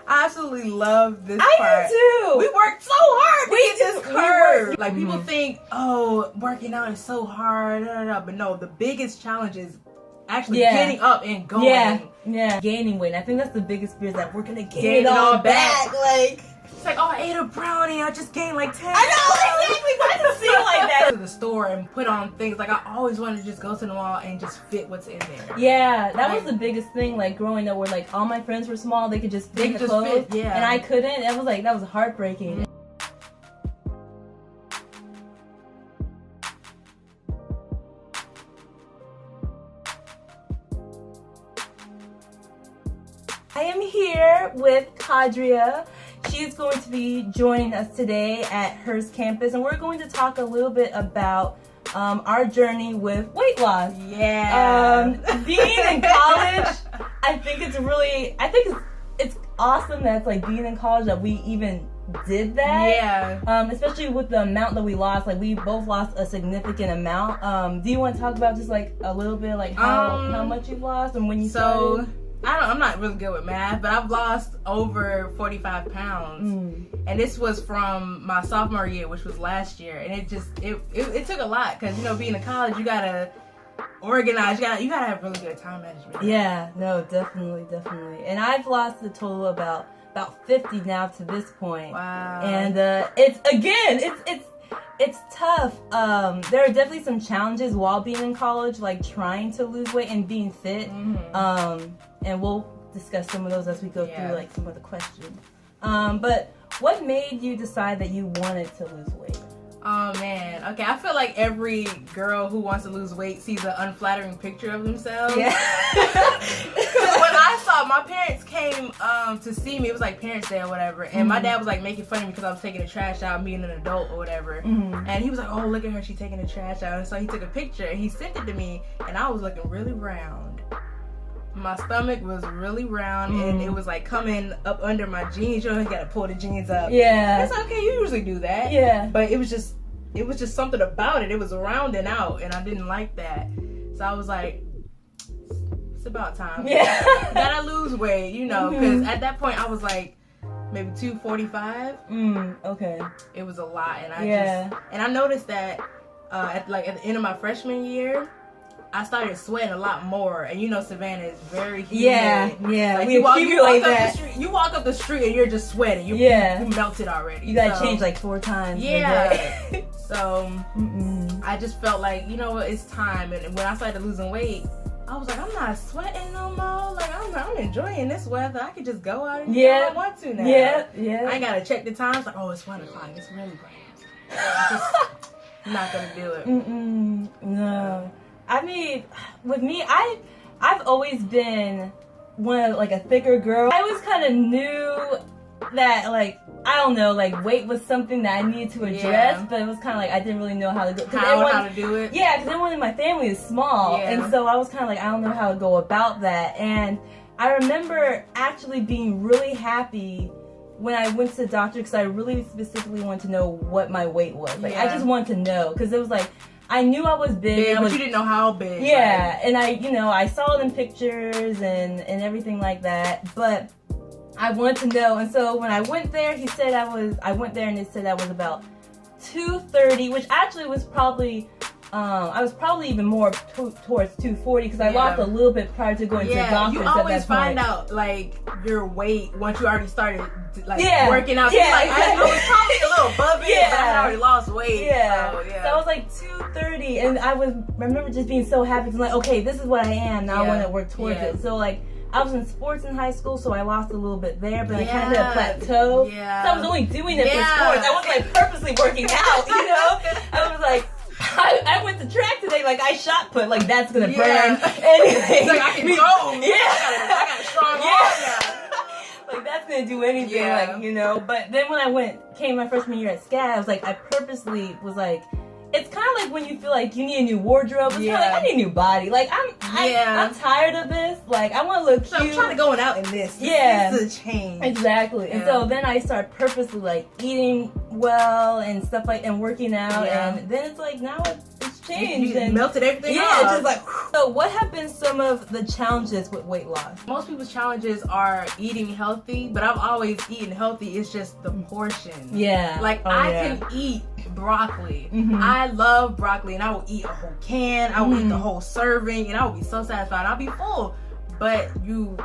I absolutely love this I part. do too. We worked so hard to get this curve. Like, mm-hmm. people think, oh, working out is so hard, but no, the biggest challenge is actually getting up and going. Yeah, gaining weight. I think that's the biggest fear, is that we're gonna gain it all back. Like, it's like, oh, I ate a brownie, I just gained like 10 I know, exactly. Why does it seem like that? To the store and put on things. Like, I always wanted to just go to the mall and just fit what's in there. Yeah, that was the biggest thing, like, growing up, where, like, all my friends were small, they could just fit the clothes, and I couldn't. That was heartbreaking. I am here with Kahdria. She's going to be joining us today at Hearst campus, and we're going to talk a little bit about our journey with weight loss. Yeah. Being in college, I think it's awesome that it's like being in college that we even did that. Yeah. Especially with the amount that we lost. Like, we both lost a significant amount. Do you want to talk about just like a little bit, like how much you lost and when you started? I'm not really good with math, but I've lost over 45 pounds. And this was from my sophomore year, which was last year. And it took a lot, because, you know, being in college, you gotta organize, you gotta have really good time management. Yeah, no, definitely. And I've lost a total about 50 now to this point. Wow. And it's tough. There are definitely some challenges while being in college, like trying to lose weight and being fit. And we'll discuss some of those as we go through, like, some of the questions. But what made you decide that you wanted to lose weight? Oh man, okay. I feel like every girl who wants to lose weight sees an unflattering picture of themselves. Yeah. Because when I saw, my parents came to see me, it was like Parents' Day or whatever, and my dad was like making fun of me because I was taking the trash out, being an adult or whatever. And he was like, oh, look at her, she's taking the trash out. And so he took a picture and he sent it to me, and I was looking really round. My stomach was really round, and it was like coming up under my jeans. You know, you gotta pull the jeans up. Yeah. It's okay, you usually do that. Yeah. But it was just something about it. It was rounding out, and I didn't like that. So I was like, it's about time. Yeah. Gotta lose weight, you know, because at that point I was like maybe 245. Okay. It was a lot, and I noticed that at the end of my freshman year, I started sweating a lot more, and you know Savannah is very humid. Yeah. Like, we you walk up the street and you're just sweating. You melted already. You gotta change like 4 times. Yeah. So I just felt like, you know what, it's time. And when I started losing weight, I was like, I'm not sweating no more. Like, I'm enjoying this weather. I could just go out and do what I want to now. Yeah. I ain't gotta check the times. Like, oh, it's 1 o'clock. It's really bright. I'm not gonna do it. No. I mean, with me, I've always been one of, like, a thicker girl. I always kind of knew that, like, I don't know, like, weight was something that I needed to address, but it was kind of like I didn't really know how to go. How to do it? Yeah, because everyone in my family is small, and so I was kind of like, I don't know how to go about that. And I remember actually being really happy when I went to the doctor, because I really specifically wanted to know what my weight was. Like, I just wanted to know, because it was like, I knew I was big. But you didn't know how big. Yeah, and I saw it in pictures and everything like that, but I wanted to know. And so when I went there, I went there and they said I was about 230, which actually was probably, I was probably even more towards 240, because I lost a little bit prior to going to the doctor. You always find out, like, your weight once you already started, like, working out. Yeah. Like, I was probably a little above it, but I had already lost weight. Yeah. So I was like 230, and I remember just being so happy, because I'm like, okay, this is what I am. Now I want to work towards it. So, like, I was in sports in high school, so I lost a little bit there, but I kind of hit a plateau. Yeah. So I was only doing it for sports. I wasn't, like, purposely working out, you know? I was like, I went to track today, like, I shot put, like, that's gonna burn. Anything. Like, I can go. I got a strong arm now. Like, that's gonna do anything, like, you know. But then when I came my freshman year at SCAD, I was like, I purposely was like, it's kind of like when you feel like you need a new wardrobe. It's kind of like, I need a new body. Like, I'm tired of this. Like, I want to look cute. I'm trying to go out in this. Yeah. This is a change. Exactly. Yeah. And so then I started purposely, like, eating well and stuff like, and working out. Yeah. And then it's like, now it's just changed. You and melted everything yeah, off. just like. So what have been some of the challenges with weight loss? Most people's challenges are eating healthy, but I've always eaten healthy. It's just the portion. Yeah. Like I can eat broccoli. I love broccoli, and I will eat a whole can. I will eat the whole serving, and I will be so satisfied. I'll be full. But you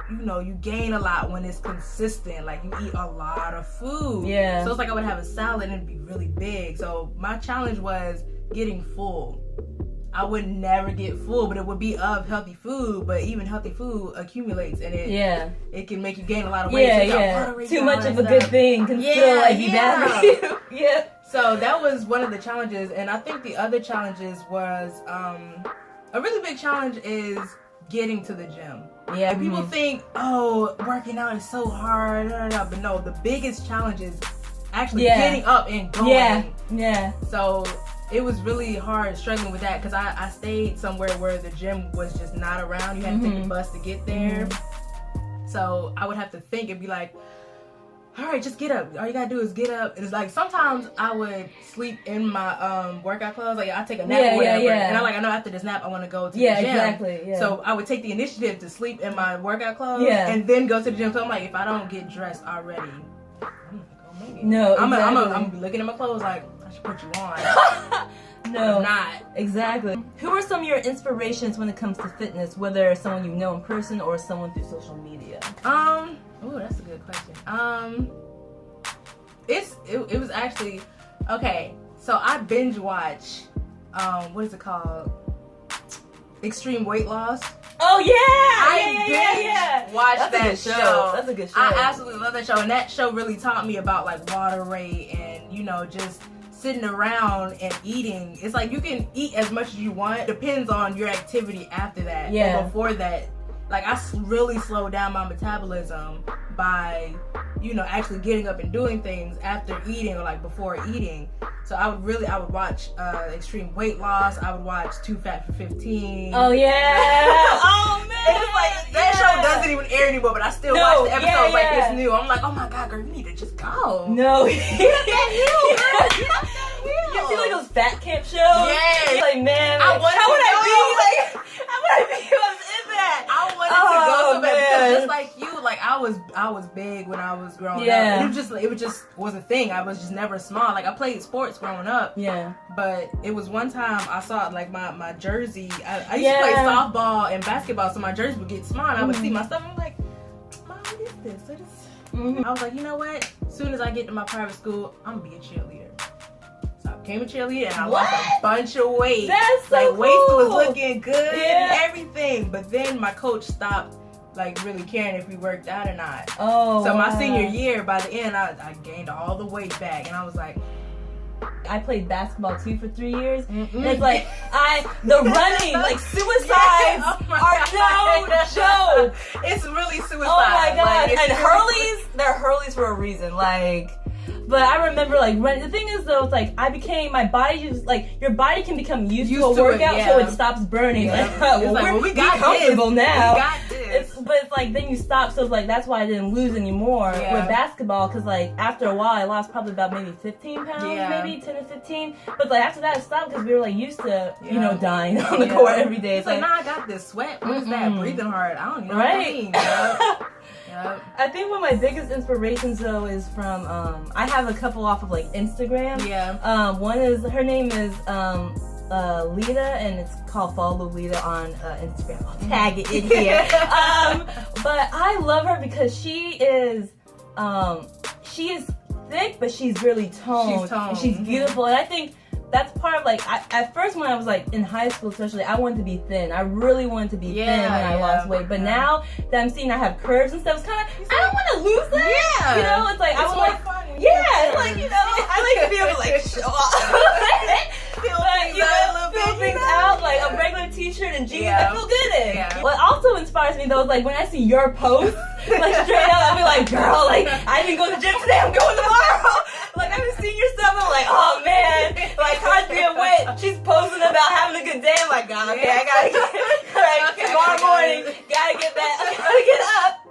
gain a lot when it's consistent. Like you eat a lot of food. Yeah. So it's like I would have a salad and it'd be really big. So my challenge was getting full. I would never get full, but it would be of healthy food. But even healthy food accumulates, and it can make you gain a lot of weight. Yeah, so too much of a good thing can still like be bad for you. Yeah. So that was one of the challenges, and I think the other challenges was a really big challenge is getting to the gym. Yeah. And people think, oh, working out is so hard, but no, the biggest challenge is actually getting up and going. Yeah. So it was really hard struggling with that because I stayed somewhere where the gym was just not around. You had to take the bus to get there. So I would have to think and be like, all right, just get up. All you gotta do is get up. And it's like sometimes I would sleep in my workout clothes. Like I take a nap or whatever, and I know after this nap I want to go to the gym. Exactly. Yeah. So I would take the initiative to sleep in my workout clothes, and then go to the gym. So I'm like, if I don't get dressed already, I'm not gonna make it. No, I'm gonna be looking at my clothes like I should put you on. No, I'm not. Exactly. Who are some of your inspirations when it comes to fitness? Whether someone you know in person or someone through social media. Oh, that's a good question. It was actually okay. So I binge watch. What is it called? Extreme Weight Loss. Oh yeah! I watch that show. That's a good show. I absolutely love that show, and that show really taught me about like water rate and just sitting around and eating. It's like you can eat as much as you want. Depends on your activity after that. Yeah. But before that, like I really slowed down my metabolism by actually getting up and doing things after eating or like before eating. So I would watch Extreme Weight Loss. I would watch Too Fat for 15. Oh yeah. Oh man. It's like that show doesn't even air anymore, but I still watch the episodes like it's new. I'm like, oh my god, girl, you need to just go. No. Get that hill, girl. You see like those fat camp shows? Yeah. Like man, how would I be if I was in that? I wanted to go so bad because just like you, like I was big when I was growing up. And it just was a thing. I was just never small. Like I played sports growing up. Yeah. But it was one time I saw like my jersey. I used to play softball and basketball, so my jersey would get small. And I would see my stuff. I'm like, Mom, what is this? I was like, you know what? As soon as I get to my private school, I'm gonna be a cheerleader. So I became a cheerleader and I lost a bunch of weight. That's so cool. Waist was looking good and everything. But then my coach stopped like really caring if we worked out or not. Oh. So my senior year, by the end, I gained all the weight back, and I was like. I played basketball too for 3 years. And it's like the running, like suicides are no joke. It's really suicide. Oh my god! Like, and Hurleys, they're Hurleys for a reason. Like, but I remember like running. The thing is though, it's like my body just like your body can become used to a workout, so it stops burning. Yeah. Like, we got comfortable this. now. We got this. But it's like then you stop, so it's like that's why I didn't lose anymore with basketball, because like after a while I lost probably about maybe 15 pounds, maybe 10 to 15. But like after that I stopped because we were like used to dying on the court every day. It's like nah, I got this sweat. What is that? Breathing hard. I don't even know what I mean. I think one of my biggest inspirations though is from I have a couple off of like Instagram. Yeah. One is her name is Lita, and it's called Follow Lita on Instagram. I'll tag it in here. But I love her because she is thick, but she's really toned. She's toned. And she's beautiful, and I think that's part of like at first when I was like in high school especially, I wanted to be thin. I really wanted to be thin when I lost weight. But now that I'm seeing I have curves and stuff, it's kind of I don't want to lose that. Yeah. You know, it's like I would like fun. Yeah, like I like to be able to like show off. Feel things out, like a regular t-shirt and jeans, I feel good in. Yeah. What also inspires me though is like when I see your posts, like straight up, I'll be like, girl, like I didn't go to the gym today, I'm going tomorrow. Like I've been seeing your stuff, I'm like, oh man, like Kahdria went, she's posting about having a good day. I'm like, God, okay, I gotta get tomorrow morning, gotta get up.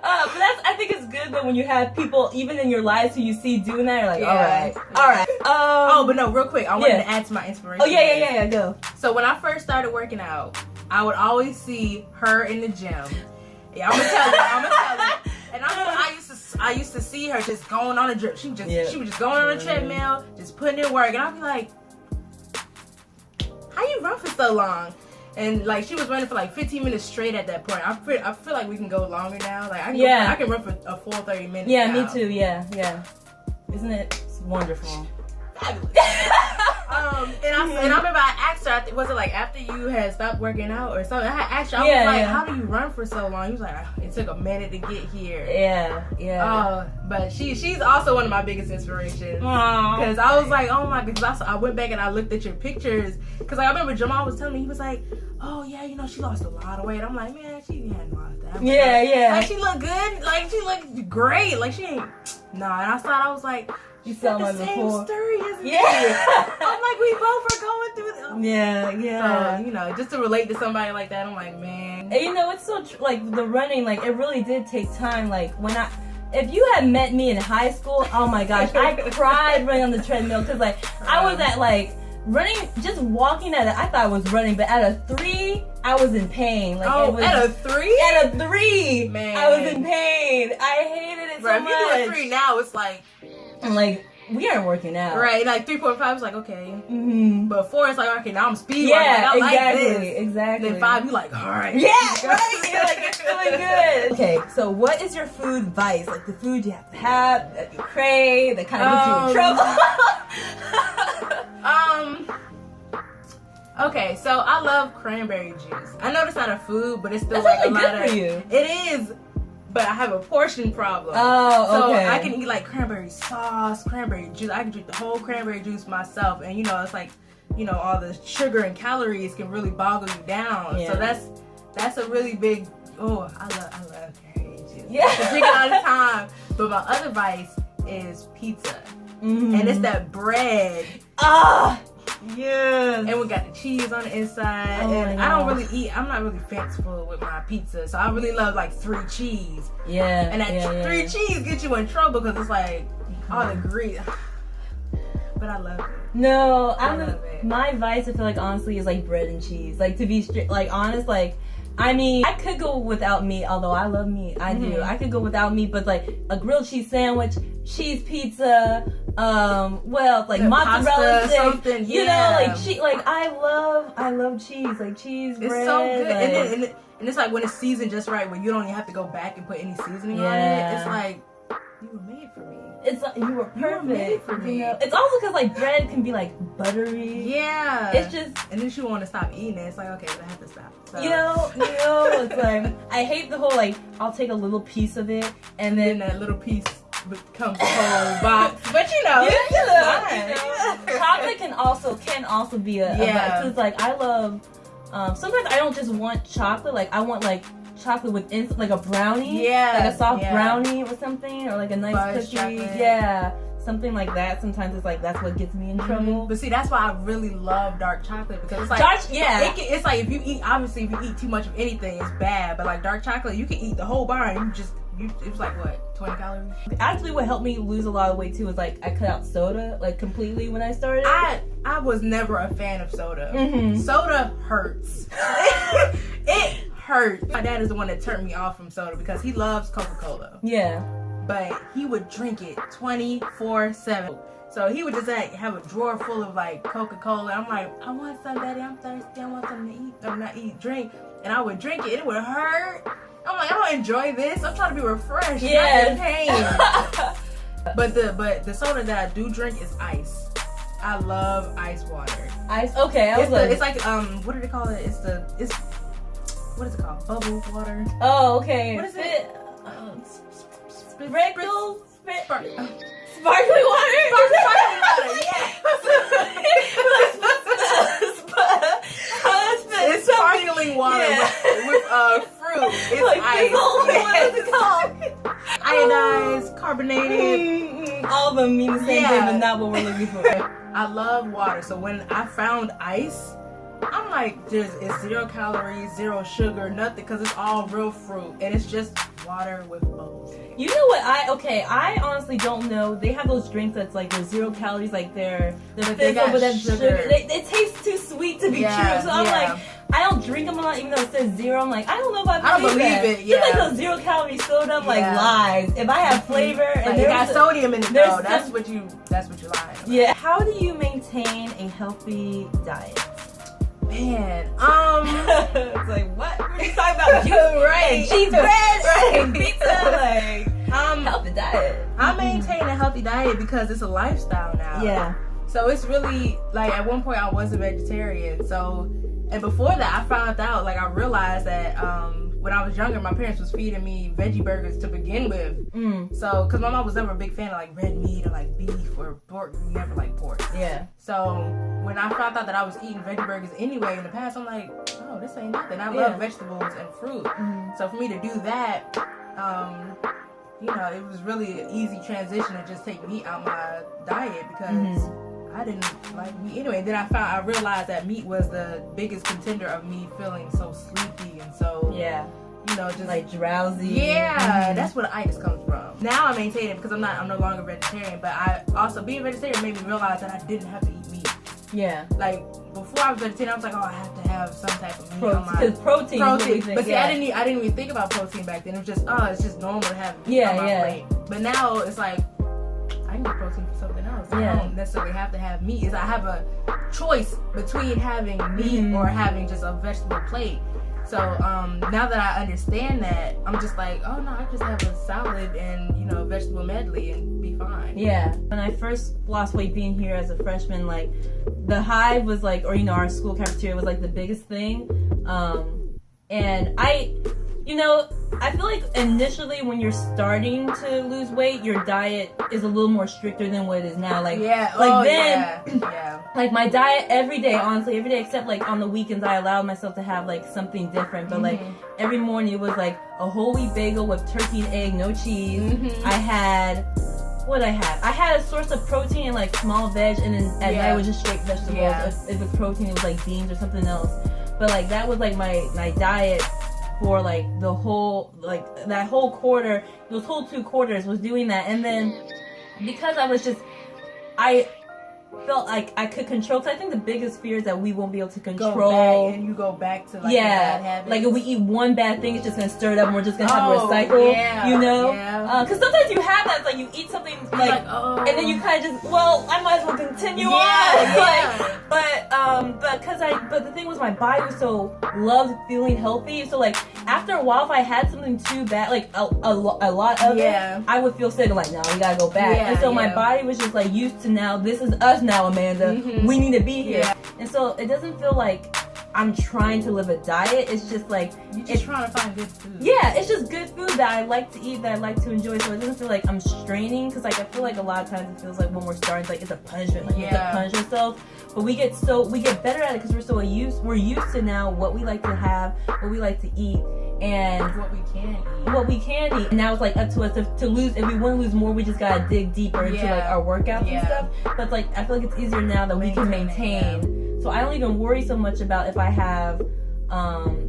But I think it's good that when you have people even in your lives who you see doing that, you're like, all right. but no, real quick, I wanted to add to my inspiration. Oh yeah, go. So when I first started working out, I would always see her in the gym. Yeah, I'm gonna tell you. And I used to see her just going on a drip. She was just going on a treadmill, just putting in work, and I'd be like, "How you run for so long?" And like she was running for like 15 minutes straight at that point. I feel like we can go longer now. Like I can run for a full 30 minutes. Yeah, now. me too. Yeah. Isn't it wonderful? Fabulous. And I remember I asked her, was it like after you had stopped working out or something? I had asked her, I was like, how do you run for so long? He was like, it took a minute to get here. Yeah. But she's also one of my biggest inspirations. Because I was like, oh my goodness, I went back and I looked at your pictures. Because I remember Jamal was telling me, he was like, oh yeah, she lost a lot of weight. I'm like, man, she hadn't lost that much. Yeah. Like she looked good. Like she looked great. Like she ain't, nah. And I thought, I was like, you saw the my same before. story as me. Yeah. I'm like, we both are going through this. Yeah. So, just to relate to somebody like that, I'm like, man. And it's so like the running, like it really did take time. Like if you had met me in high school, oh my gosh, I cried running on the treadmill because like I was at like running, just walking at it. I thought I was running, but at a 3, I was in pain. Like at a 3? At a 3, man, I was in pain. I hated it so much. If you do a 3 now, it's like. I'm like, we aren't working out. Right, like 3.5 is like, okay. Mm-hmm. But 4 is like, okay, now I'm speed running. I exactly, like this. Exactly. Then 5, you like, all right. Yeah, right. You're like, it's doing good. Okay, so what is your food vice? Like the food you have, that you crave, that kind of gets you in trouble? Okay, so I love cranberry juice. I know it's not a food, but it's still That's like really a lot good of. For you. It is. But I have a portion problem. Oh, okay. So I can eat like cranberry sauce, cranberry juice. I can drink the whole cranberry juice myself. And it's like, all the sugar and calories can really boggle you down. Yeah. So that's a really big, I love cranberry juice. Yeah. I drink it all the time. But my other vice is pizza. Mm-hmm. And it's that bread. Yeah. And we got the cheese on the inside. And I don't really eat. I'm not really fanciful with my pizza. So I really love like 3 cheese. Yeah. And that 3 cheese gets you in trouble because it's like all the grease. But I love it. No, my vice, I feel like honestly is like bread and cheese. Like to be honest, like I mean, I could go without meat, although I love meat. I do. I could go without meat, but like a grilled cheese sandwich, cheese pizza, like mozzarella sticks, something, like I love cheese, like cheese bread. It's so good, and it's like when it's seasoned just right, where you don't even have to go back and put any seasoning on it. It's like you were made for me. It's like you were perfect for me. It's also because like bread can be like buttery. Yeah. It's just, and then you want to stop eating it. It's like, okay, I have to stop. So. It's like I hate the whole like I'll take a little piece of it and then that little piece becomes a whole box. But chocolate can also be a vice. It's like I love. Sometimes I don't just want chocolate. Like I want like chocolate with like a brownie. Yeah. Like a soft brownie or something, or like a nice fudge cookie. Chocolate. Yeah. Something like that. Sometimes it's like that's what gets me in trouble. But see, that's why I really love dark chocolate because it's like it's like if you eat too much of anything, it's bad. But like dark chocolate, you can eat the whole bar and it was like what, 20 calories? Actually, what helped me lose a lot of weight too was like I cut out soda like completely when I started. I was never a fan of soda. Mm-hmm. Soda hurts. It hurts. My dad is the one that turned me off from soda because he loves Coca-Cola. Yeah. But he would drink it 24/7. So he would just have a drawer full of like Coca-Cola. I'm like, I want some, Daddy. I'm thirsty. I want something to eat. Drink. And I would drink it. And it would hurt. I'm like, I don't enjoy this. I'm trying to be refreshed. Yeah. Not in pain. But the soda that I do drink is ice. I love ice water. Ice. Okay. It's like what do they call it? It's what is it called? Bubble water. Oh, okay. What is it? Sparkling water? Sparkling water, yeah. It's sparkling water with fruit. It's like, ice. What is it called? Iodized, carbonated. All of them mean the same thing, but not what we're looking for. I love water, so when I found ice, I'm like, it's 0 calories, 0 sugar, nothing, because it's all real fruit, and it's just water with bubbles. You know what? I honestly don't know. They have those drinks that's like there's 0 calories, like they're they got but then sugar. It tastes too sweet to be true. So I'm like, I don't drink them a lot, even though it says 0. I'm like, I don't know if I believe it. Yeah, just like those 0 calorie soda, I'm like lies. If I have flavor and it got sodium in it, though, that's what you lying about. Yeah. How do you maintain a healthy diet? Man, it's like what? We're just talking about juice, right? Cheese bread, right? Pizza, like healthy diet. I maintain a healthy diet because it's a lifestyle now. Yeah. So it's really like at one point I was a vegetarian. So and before that I found out, like I realized that when I was younger, my parents was feeding me veggie burgers to begin with. So, cause my mom was never a big fan of like red meat or like beef or pork. We never liked pork. Yeah. So when I found out that I was eating veggie burgers anyway in the past, I'm like, oh, this ain't nothing. I love vegetables and fruit. So for me to do that, you know, it was really an easy transition to just take meat out my diet because I didn't like meat anyway. Then I realized that meat was the biggest contender of me feeling so sleepy and so you know, just like drowsy. Yeah, that's where the itis comes from. Now I maintain it because I'm no longer vegetarian, but I also being vegetarian made me realize that I didn't have to eat meat. Yeah. Like before I was vegetarian, I was like, oh, I have to have some type of meat on my because protein. But see, I didn't even think about protein back then. It was just it's just normal to have meat on my plate. But now it's like I need protein for something else. I don't necessarily have to have meat. I have a choice between having meat or having just a vegetable plate. So now that I understand that, I'm just like, oh no, I just have a salad and, you know, vegetable medley and be fine. Yeah. When I first lost weight being here as a freshman, like the Hive was like, or you know, our school cafeteria was like the biggest thing. And you know, I feel like initially when you're starting to lose weight, your diet is a little more stricter than what it is now. Like, like my diet every day, honestly, every day except like on the weekends, I allowed myself to have like something different. But like every morning it was like a whole wheat bagel with turkey and egg, no cheese. I had a source of protein and like small veg, and then at night it was just straight vegetables. If it's protein, it was like beans or something else. But like that was like my diet for like the whole, like that whole quarter, those whole 2 quarters was doing that. And then because I felt like I could control, because I think the biggest fear is that we won't be able to control. And you go back to like bad habits. Like if we eat one bad thing, it's just gonna stir it up and we're just gonna have a cycle, you know? Because sometimes you have that, it's like you eat something like and then you kind of just, well, I might as well continue on. But the thing was my body was so loved feeling healthy, so like after a while if I had something too bad, like a lot of it, I would feel sick. I'm like, no, we gotta go back. And so my body was just like used to, now this is us now, Amanda. We need to be here. And so it doesn't feel like I'm trying to live a diet. It's just like you're just trying to find good food. Yeah, it's just good food that I like to eat, that I like to enjoy. So it doesn't feel like I'm straining, because like I feel like a lot of times it feels like when we're starting, it's like it's a punishment. Like you have to punish yourself. But we get better at it because we're used to now what we like to have, what we like to eat, and what we can eat. And now it's like up to us to lose. If we want to lose more, we just gotta dig deeper into like our workouts and stuff. But like I feel like it's easier now that we can maintain. So I don't even worry so much about if I have,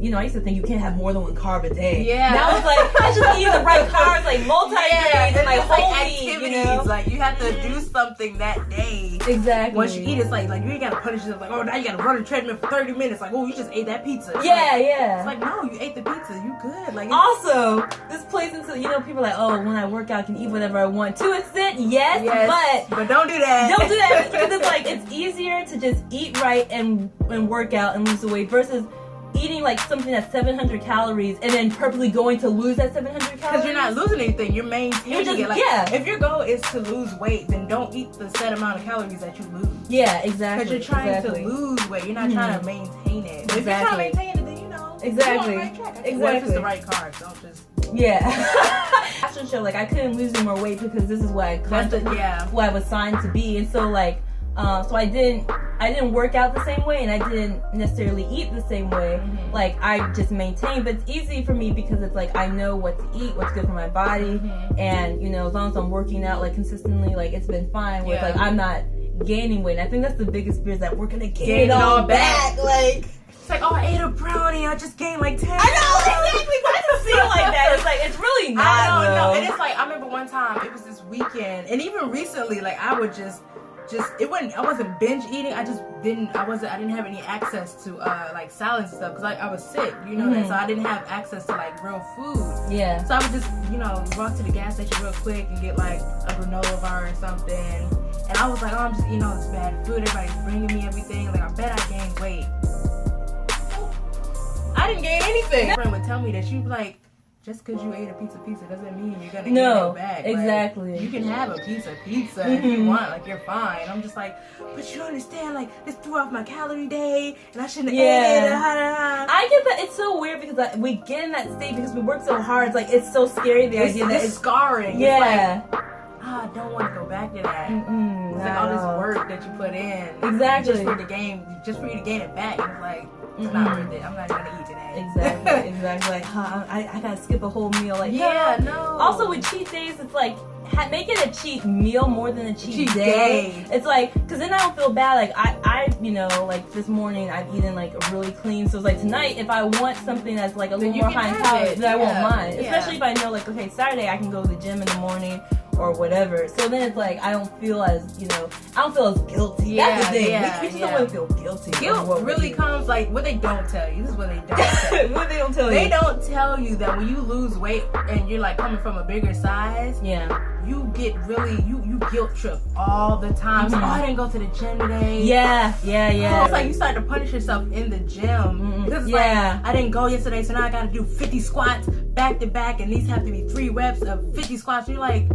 you know, I used to think you can't have more than 1 carb a day. Now it's like, I just eat the right carbs, like multi-grains, and like whole wheat, you know? Like you have to do something that day. Exactly. Once you eat, it's like you ain't gotta punish yourself. Like, oh, now you gotta run a treadmill for 30 minutes. Like, oh, you just ate that pizza. It's like, no, you ate the pizza. You good. Like, also, this plays into, you know, people are like, oh, when I work out, I can eat whatever I want. To an extent, yes, but don't do that. Don't do that, because it's like, it's easier to just eat right and work out and lose the weight versus eating like something that's 700 calories and then purposely going to lose that 700 calories. Because you're not losing anything, you're maintaining it. Like, if your goal is to lose weight, then don't eat the set amount of calories that you lose. Yeah, exactly. Because you're trying to lose weight, you're not trying to maintain it. If you're trying to maintain it, then you know, you're on the right track. What if it's the right carbs? Don't just... Fashion show, like I couldn't lose any more weight because this is what I was signed to be, and so like so I didn't work out the same way, and I didn't necessarily eat the same way. Like I just maintained, but it's easy for me because it's like I know what to eat, what's good for my body, and you know, as long as I'm working out like consistently, like it's been fine with like I'm not gaining weight. And I think that's the biggest fear, is that we're gonna gain it all back. Like It's like, oh, I ate a brownie. I just gained like 10 I know, exactly. Why does it feel like that? It's like, it's really not. I don't know. And it's like, I remember one time, it was this weekend, and even recently, like, I would just I wasn't binge eating. I didn't have any access to like salads and stuff because I was sick, you know, that, so I didn't have access to like real food. Yeah. So I would just, you know, walk to the gas station real quick and get like a granola bar or something. And I was like, oh, I'm just eating all this bad food. Everybody's bringing me everything. Like, I bet I gained weight. I didn't gain anything. My friend would tell me that she'd be like, just because you ate a piece of pizza doesn't mean you're gonna gain it back. Exactly. Like, you can have a piece of pizza if you want, like you're fine. I'm just like, but you don't understand, like this threw off my calorie day, and I shouldn't have ate it. I get that. It's so weird because we get in that state because we work so hard. It's like it's so scary. The idea that it's scarring. Yeah. It's like, I don't want to go back to that. It's like all this work that you put in, exactly, just for you to gain it back. And it's like it's not worth it. I'm not gonna eat today. Exactly. Like, I gotta skip a whole meal. Like, no. Also, with cheat days, it's like make it a cheat meal more than a cheat day. It's like, because then I don't feel bad. Like I you know, like this morning I've eaten like really clean. So it's like tonight, if I want something that's like a little more high in calories, then I won't mind. Especially if I know, like, okay, Saturday I can go to the gym in the morning or whatever. So then it's like I don't feel as, you know, I don't feel as guilty. That's the thing. We just don't want to feel guilty. Guilt really comes like what they don't tell you. This is what they don't tell you. What they don't tell you. They don't tell you that when you lose weight and you're like coming from a bigger size, you get really you guilt trip all the time. So, I didn't go to the gym today. Yeah. It's like you start to punish yourself in the gym. Because like, I didn't go yesterday, so now I gotta do 50 squats back to back, and these have to be 3 reps of 50 squats. And you're like,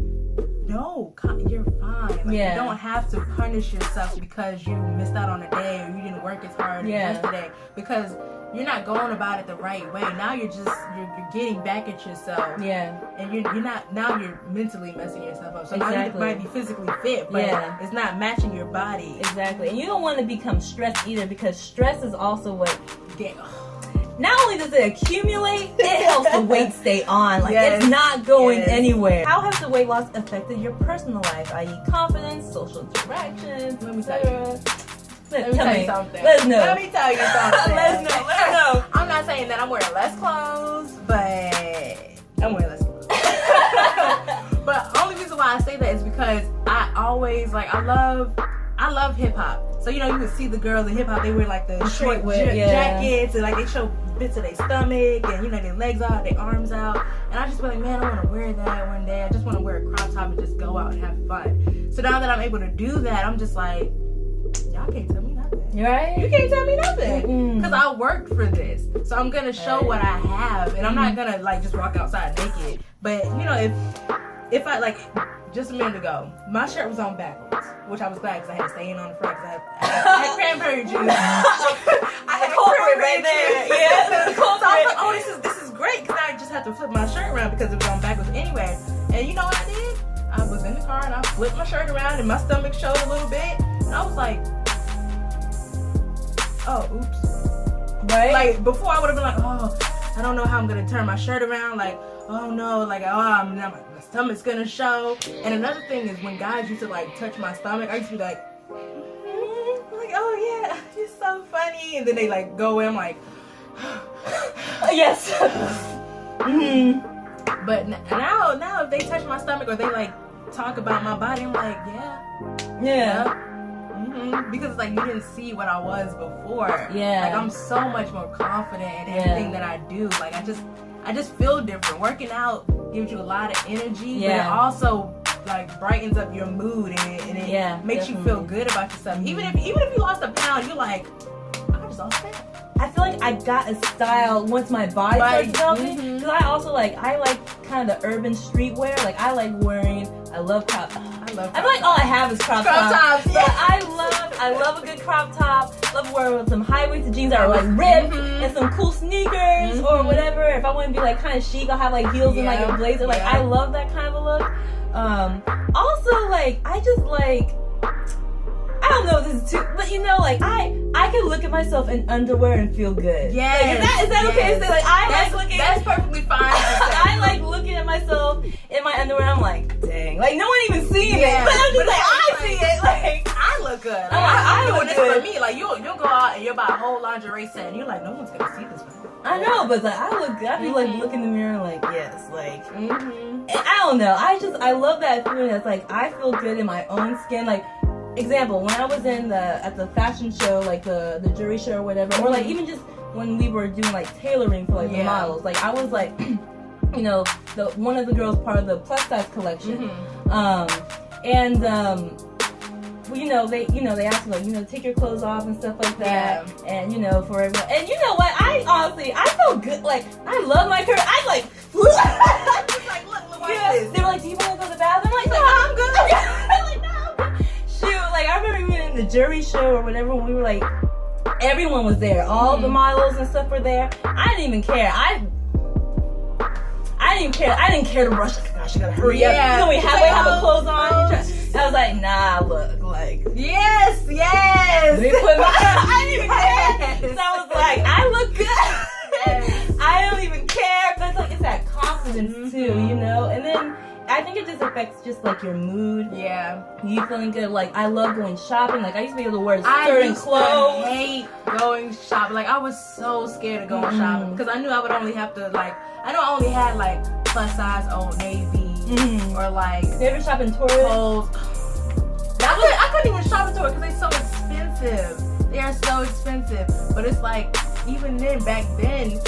no, you're fine. Like, you don't have to punish yourself because you missed out on a day or you didn't work as hard as yesterday, because you're not going about it the right way. Now you're getting back at yourself. Yeah. And you're not, now you're mentally messing yourself up. So now you might be physically fit, but it's not matching your body. Exactly. And you don't want to become stressed either, because stress is also what not only does it accumulate, it helps the weight stay on. Like, it's not going anywhere. How has the weight loss affected your personal life, i.e. confidence, social interactions, Let me tell you. Let me tell you something. Let us know. Let me tell you something. Let us know. I'm not saying that I'm wearing less clothes, but I'm wearing less clothes. But the only reason why I say that is because I always, like, I love hip hop. So, you know, you would see the girls in hip hop, they wear like the short jackets, and like they show bits of their stomach, and, you know, their legs out, their arms out. And I just be like, man, I want to wear that one day. I just want to wear a crop top and just go out and have fun. So now that I'm able to do that, I'm just like, y'all can't tell me nothing. Right? You can't tell me nothing. Because I worked for this. So I'm going to show what I have. And I'm not going to, like, just walk outside naked. But, you know, if I, like, just a minute ago, my shirt was on backwards, which I was glad because I had to stay in on the front because I had cranberry juice. I had culprit right there. Yeah. So I was like, oh, this is great, because I just had to flip my shirt around because it was on backwards anyway. And you know what I did? I was in the car and I flipped my shirt around and my stomach showed a little bit. And I was like, oh, oops. Right? Like, before I would have been like, oh, I don't know how I'm going to turn my shirt around. Like, oh no, like, my stomach's gonna show. And another thing is when guys used to like touch my stomach, I used to be like, like, oh yeah, you're so funny. And then they like go in, I'm like, yes. But now if they touch my stomach or they like talk about my body, I'm like, yeah. Because like you didn't see what I was before. Yeah. Like I'm so much more confident in everything that I do. Like I just feel different. Working out gives you a lot of energy, but it also like brightens up your mood and it makes you feel good about yourself. Even if you lost a pound, you're like, I just lost that. I feel like I got a style once my body started developing. Because I also like kind of the urban streetwear. Like I like wearing. I love crop. I feel like all I have is crop tops. Yeah, I love a good crop top. Love wearing some high-waisted jeans that are like ripped and some cool sneakers or whatever. If I want to be like kind of chic, I'll have like heels and like a blazer. Like I love that kind of a look. Also, like I just like. I don't know if this is too, but you know, like I can look at myself in underwear and feel good. Yeah, like, is that okay to say? Like like looking. That's perfectly fine. I like looking at myself in my underwear. And I'm like, dang, like no one even seeing it, but I'm just like I see it. Like I look good. I look good. for me, like you'll go out and you'll buy a whole lingerie set, and you're like, no one's gonna see this one. I know, but like I be like look in the mirror, like yes, like I don't know. I love that feeling. That's like I feel good in my own skin. Like example, when I was at the fashion show, like the jury show or whatever, or like even just when we were doing like tailoring for like the models, like I was like, you know, one of the girls part of the plus size collection, you know, they ask me, like, you know, take your clothes off and stuff like that. Yeah. And, you know, for everyone. And you know what? I feel good. Like, I love my career. I like, like, look, this. They were like, do you want to go to the bathroom? I'm like, no, I'm good. I'm like, no, I'm good. Shoot, like, I remember even in the jury show or whatever, when we were like, everyone was there. All the models and stuff were there. I didn't even care. I didn't care to rush. Like, gosh, I gotta hurry up. You know, we halfway have our clothes on. I was like, nah, look, like. Yes. Let me put my. I didn't even care. So I was like, I look good. Yes. I don't even care. But it's like, it's that confidence too, you know? And then I think it just affects just like your mood. Yeah. You feeling good. Like, I love going shopping. Like, I used to be able to wear certain clothes. I hate going shopping. Like, I was so scared of going shopping because I knew I would only have to, like, I know I only had like plus size Old Navy or like. You ever shop in Torrid? I couldn't even shop in Torrid because they're so expensive. They are so expensive. But it's like, even then, back then,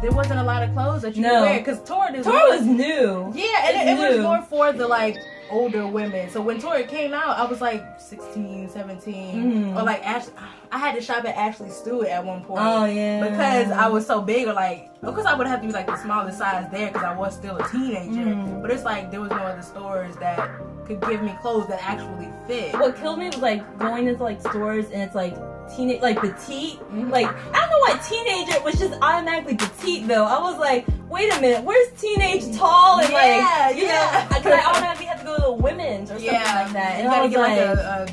there wasn't a lot of clothes that you could wear because Torrid was new. Yeah, and it was more for the like older women. So when Torrid came out, I was like 16, 17, or like I had to shop at Ashley Stewart at one point. Oh yeah, because I was so big, or like, of course I would have to be like the smallest size there because I was still a teenager. But it's like there was no other stores that could give me clothes that actually fit. What killed me was like going into like stores and it's like teenage, like petite. Like, I don't know why teenager was just automatically petite though. I was like, wait a minute, where's teenage tall and like, you know, because I automatically had to go to the women's or something like that. And I was like a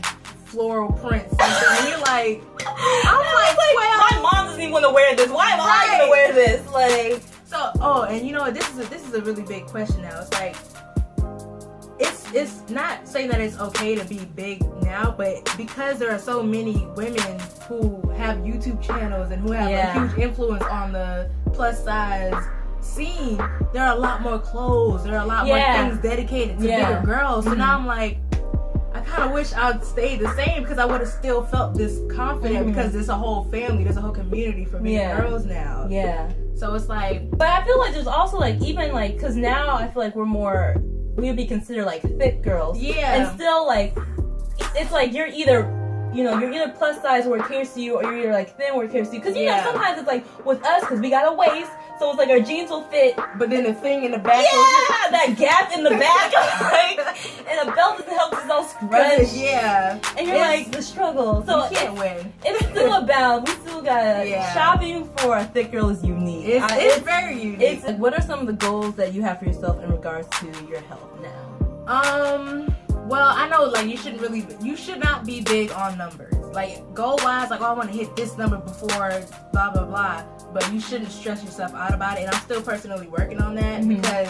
floral print something, and you're like, I'm like, my mom doesn't even want to wear this. Why am I gonna wear this? Like, so, and you know what? This is a really big question now. It's like, it's not saying that it's okay to be big now, but because there are so many women who have YouTube channels and who have a huge influence on the plus size scene, there are a lot more clothes. There are a lot more things dedicated to bigger girls. So now I'm like, I kind of wish I'd stayed the same because I would have still felt this confident because there's a whole family, there's a whole community for big girls now. Yeah. So it's like, but I feel like there's also like, even like, because now I feel like we would be considered like thick girls. Yeah. And still like, it's like you're either plus size where it caters to you, or you're either like thin where it caters to you. Because you know, sometimes it's like with us, because we got a waist, so it's like our jeans will fit. But then the thing in the back. Yeah, that gap in the back. Like, and a belt doesn't help because it's all scrunched. Yeah. And you're like, the struggle. So you can't win. It's still we still got shopping for a thick girl is unique. It's very unique. What are some of the goals that you have for yourself in regards to your health now? Well, I know, like, you should not be big on numbers. Like, goal-wise, like, oh, I want to hit this number before blah, blah, blah. But you shouldn't stress yourself out about it. And I'm still personally working on that because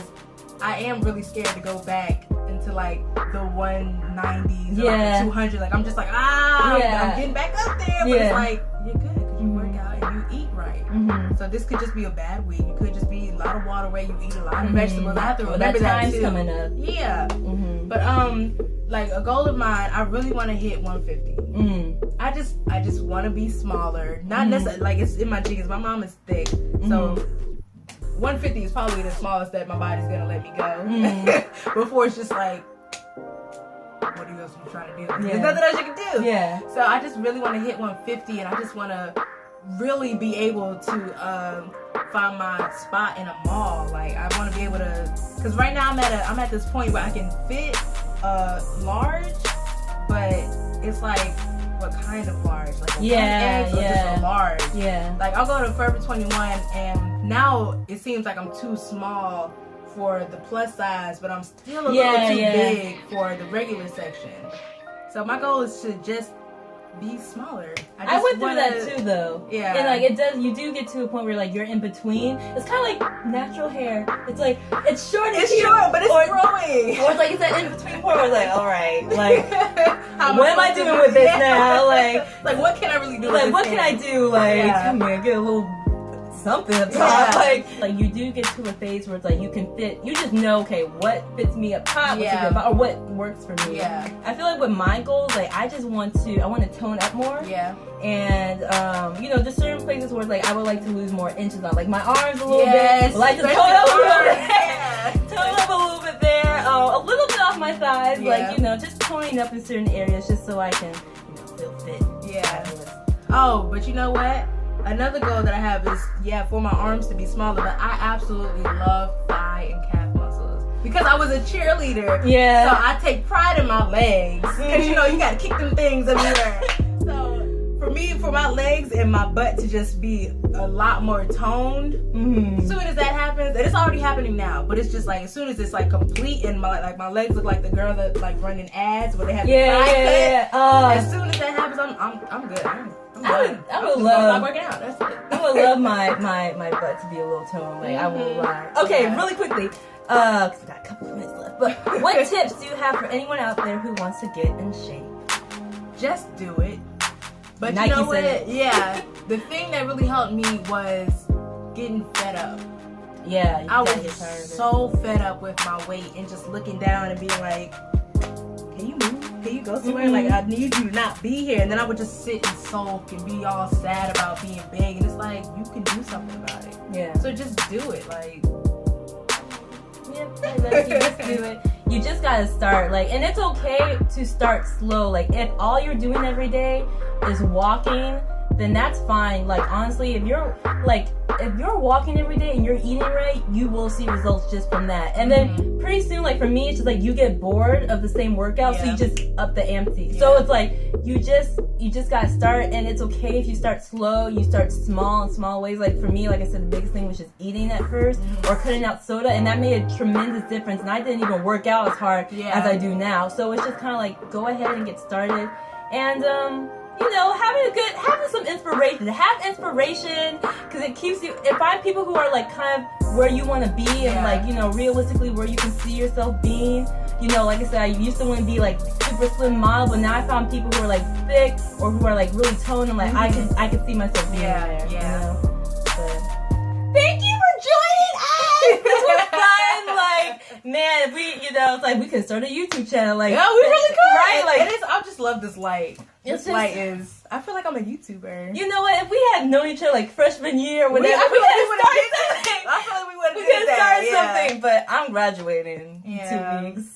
I am really scared to go back into, like, the 190s or like the 200. Like, I'm just like, I'm getting back up there. But it's like, you're good because you work out and you eat right. So this could just be a bad week. You could just be a lot of water weight. You eat a lot of vegetables. I have to remember that too. Coming up. Yeah. But like a goal of mine, I really want to hit 150. I just want to be smaller. Not necessarily like it's in my genes. My mom is thick, so 150 is probably the smallest that my body's gonna let me go. Before it's just like, what else are you trying to do? There's nothing else you can do. Yeah. So I just really want to hit 150, and I just want to really be able to find my spot in a mall. Like, I want to be able to, because right now I'm at this point where I can fit large, but it's like, what kind of large? Like a X or just a large? Yeah. Like, I'll go to Forever 21, and now it seems like I'm too small for the plus size, but I'm still a little too big for the regular section. So my goal is to just be smaller. I went through that too, though. Yeah. And like it does, you do get to a point where like you're in between. It's kind of like natural hair. It's like it's short. It's short, but it's growing. Or it's like it's that in between point where it's like, all right, like what am I doing with this now? Like what can I really do? Like what can I do? Like come here, get a little something up top. Like you do get to a phase where it's like you can fit. You just know, okay, what fits me up top, or what works for me. Yeah. I feel like with my goals, like I want to tone up more. Yeah. And you know, just certain places where it's like I would like to lose more inches on, like my arms a little bit. I like to tone up a little bit. Tone up a little bit there. A little bit off my thighs, like you know, just toning up in certain areas, just so I can, you know, feel fit. Yeah. Oh, but you know what? Another goal that I have is, for my arms to be smaller, but I absolutely love thigh and calf muscles. Because I was a cheerleader. Yeah. So I take pride in my legs. Because, you know, you got to kick them things everywhere. So for me, for my legs and my butt to just be a lot more toned, as soon as that happens, and it's already happening now, but it's just like, as soon as it's like complete and my legs look like the girl that like running ads where they have the thigh cut. As soon as that happens, I'm good. I would love working out. That's it. I would love my butt to be a little toned. Like I won't lie. Okay, really quickly, cause we got a couple of minutes left. But what tips do you have for anyone out there who wants to get in shape? Just do it. But Nike, you know what? Yeah, the thing that really helped me was getting fed up. Yeah, I was so fed up with my weight and just looking down and being like, can you move? Can you go somewhere? Like, I need you to not be here. And then I would just sit and sulk and be all sad about being big. And it's like, you can do something about it. Yeah. So just do it. Like, you just do it. You just gotta start. Like, and it's okay to start slow. Like, if all you're doing every day is walking, then that's fine. Like, honestly, if you're walking every day and you're eating right, you will see results just from that. And then pretty soon, like for me, it's just like you get bored of the same workout, so you just up the ante. So it's like you just gotta start, and it's okay if you start slow, you start in small ways. Like for me, like I said, the biggest thing was just eating at first or cutting out soda, and that made a tremendous difference. And I didn't even work out as hard as I do now. So it's just kind of like go ahead and get started, and you know, having some inspiration. Have inspiration, because it keeps you, and find people who are like kind of where you want to be, and like, you know, realistically where you can see yourself being. You know, like I said, I used to want to be like super slim model, but now I found people who are like thick or who are like really toned. I'm like, I can see myself being there. You know? But thank you for joining us. This was fun. Like, man, if we, you know, it's like we could start a YouTube channel. Like, yeah, we really could. Right? Like, it is. I just love this light. This light is. I feel like I'm a YouTuber. You know what? If we had known each other like freshman year, whatever, I feel like we would have started something. But I'm graduating in 2 weeks.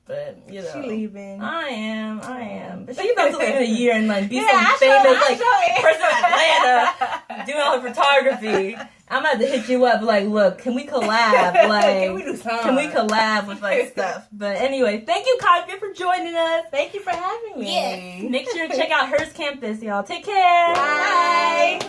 But you know, she leaving. I am. But she's about to leave in a year and like be some famous like person in Atlanta doing all her photography. I'm about to hit you up like, look, can we collab? Like, can we do something? Can we collab with like stuff? But anyway, thank you, Kahdria, for joining us. Thank you for having me. Yes. Make sure to check out Hearst Campus, y'all. Take care. Bye.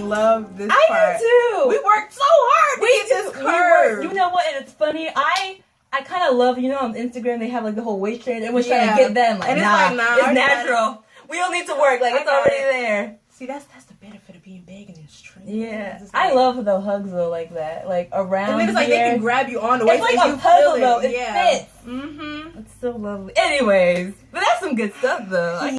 Love this part. I do too. We worked so hard to get this curve. You know what? And it's funny. I kind of love, you know, on Instagram they have like the whole waist train. Everyone's trying to get them. Like, and it's natural. We don't need to work. Like, it's already there. See, that's the benefit of being big and in strength. Yeah, like, I love the hugs though, like that, like around. And then it's like they can grab you on the waist. It's like a puzzle though. It fits. Mm-hmm. It's so lovely. Anyways, but that's some good stuff though.